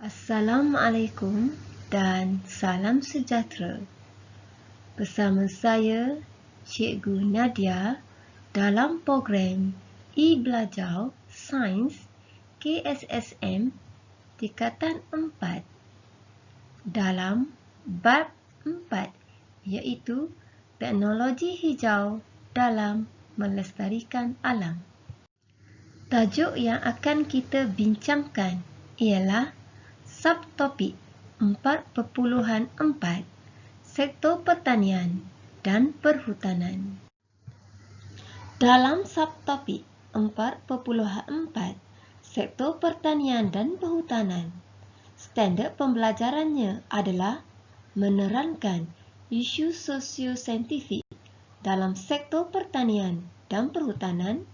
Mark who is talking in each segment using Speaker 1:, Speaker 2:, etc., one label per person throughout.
Speaker 1: Assalamualaikum dan salam sejahtera. Bersama saya, Cikgu Nadia dalam program E-Belajar Sains KSSM Tingkatan 4 dalam bab 4 iaitu Teknologi Hijau dalam Melestarikan Alam. Tajuk yang akan kita bincangkan ialah Subtopik 4.4 Sektor Pertanian dan Perhutanan. Dalam subtopik 4.4 Sektor Pertanian dan Perhutanan, standard pembelajarannya adalah menerangkan isu sosio-saintifik dalam sektor pertanian dan perhutanan,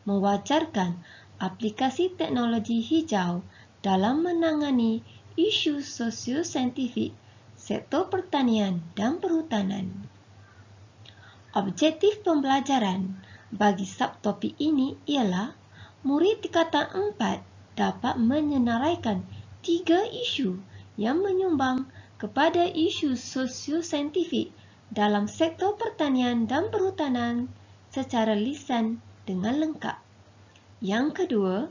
Speaker 1: mewajarkan aplikasi teknologi hijau dalam menangani isu sosio-saintifik sektor pertanian dan perhutanan. Objektif pembelajaran bagi subtopik ini ialah murid tingkatan 4 dapat menyenaraikan 3 isu yang menyumbang kepada isu sosio-saintifik dalam sektor pertanian dan perhutanan secara lisan dengan lengkap. Yang kedua,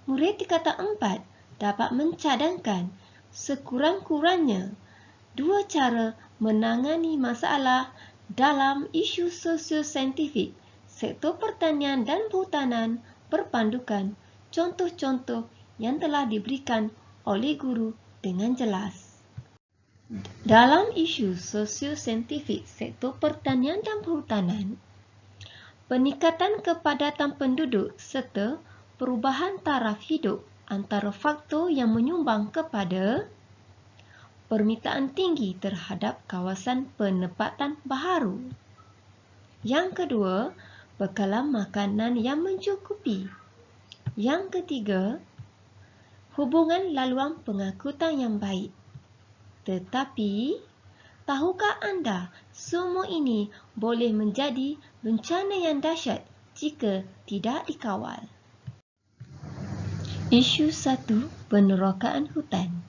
Speaker 1: murid tingkatan 4 dapat mencadangkan sekurang-kurangnya 2 cara menangani masalah dalam isu sosio-saintifik sektor pertanian dan perhutanan berpandukan contoh-contoh yang telah diberikan oleh guru dengan jelas. Dalam isu sosio-saintifik sektor pertanian dan perhutanan, peningkatan kepadatan penduduk serta perubahan taraf hidup antara faktor yang menyumbang kepada permintaan tinggi terhadap kawasan penempatan baharu. Yang kedua, bekalan makanan yang mencukupi. Yang ketiga, hubungan laluan pengangkutan yang baik. Tetapi, tahukah anda semua ini boleh menjadi bencana yang dahsyat jika tidak dikawal? Isu 1. Penerokaan hutan.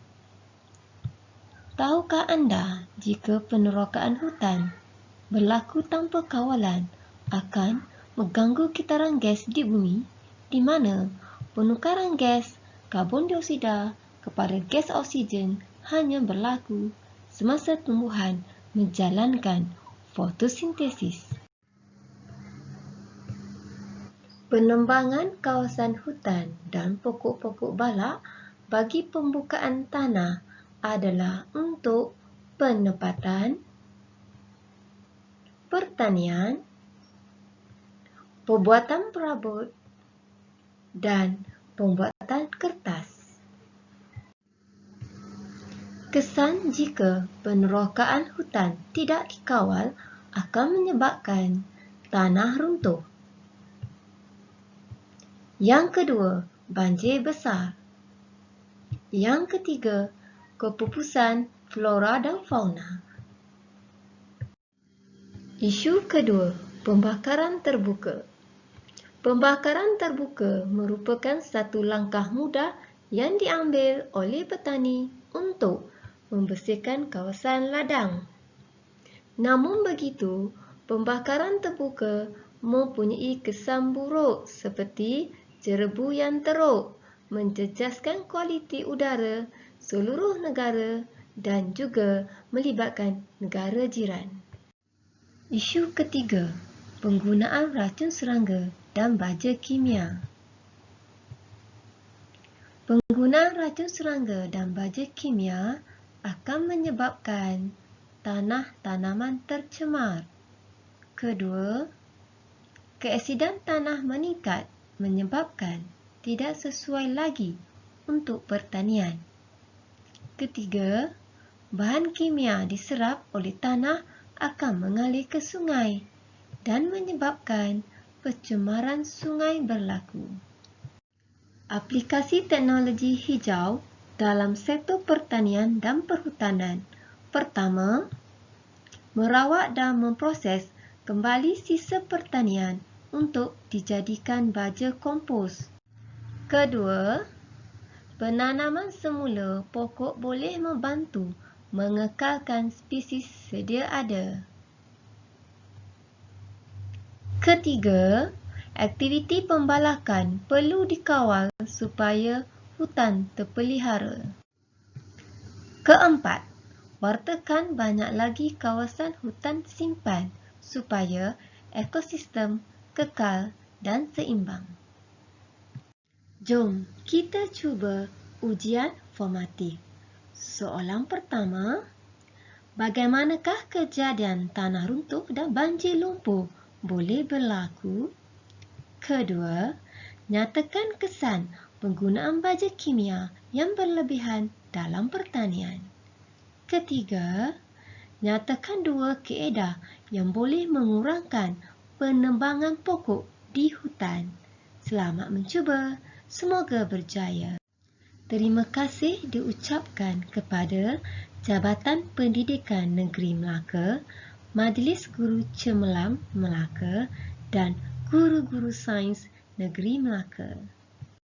Speaker 1: Tahukah anda jika penerokaan hutan berlaku tanpa kawalan akan mengganggu kitaran gas di bumi, di mana penukaran gas karbon dioksida kepada gas oksigen hanya berlaku semasa tumbuhan menjalankan fotosintesis. Penembangan kawasan hutan dan pokok-pokok balak bagi pembukaan tanah adalah untuk penempatan, pertanian, pembuatan perabot dan pembuatan kertas. Kesan jika penerokaan hutan tidak dikawal akan menyebabkan tanah runtuh. Yang kedua, banjir besar. Yang ketiga, kepupusan flora dan fauna. Isu kedua, pembakaran terbuka. Pembakaran terbuka merupakan satu langkah mudah yang diambil oleh petani untuk membersihkan kawasan ladang. Namun begitu, pembakaran terbuka mempunyai kesan buruk seperti jerebu yang teruk, menjejaskan kualiti udara seluruh negara dan juga melibatkan negara jiran. Isu ketiga, penggunaan racun serangga dan baja kimia. Penggunaan racun serangga dan baja kimia akan menyebabkan tanah tanaman tercemar. Kedua, keaksidan tanah meningkat menyebabkan tidak sesuai lagi untuk pertanian. Ketiga, bahan kimia diserap oleh tanah akan mengalir ke sungai dan menyebabkan pencemaran sungai berlaku. Aplikasi teknologi hijau dalam sektor pertanian dan perhutanan. Pertama, merawat dan memproses kembali sisa pertanian untuk dijadikan baja kompos. Kedua, Penanaman semula pokok boleh membantu mengekalkan spesies sedia ada. Ketiga, aktiviti pembalakan perlu dikawal supaya hutan terpelihara. Keempat, wartakan banyak lagi kawasan hutan simpan supaya ekosistem kekal dan seimbang. Jom kita cuba ujian formatif. Soalan pertama, bagaimanakah kejadian tanah runtuh dan banjir lumpur boleh berlaku? Kedua, nyatakan kesan penggunaan baja kimia yang berlebihan dalam pertanian. Ketiga, nyatakan dua kaedah yang boleh mengurangkan penebangan pokok di hutan. Selamat mencuba. Semoga berjaya. Terima kasih diucapkan kepada Jabatan Pendidikan Negeri Melaka, Majlis Guru Cemerlang Melaka dan guru-guru sains Negeri Melaka.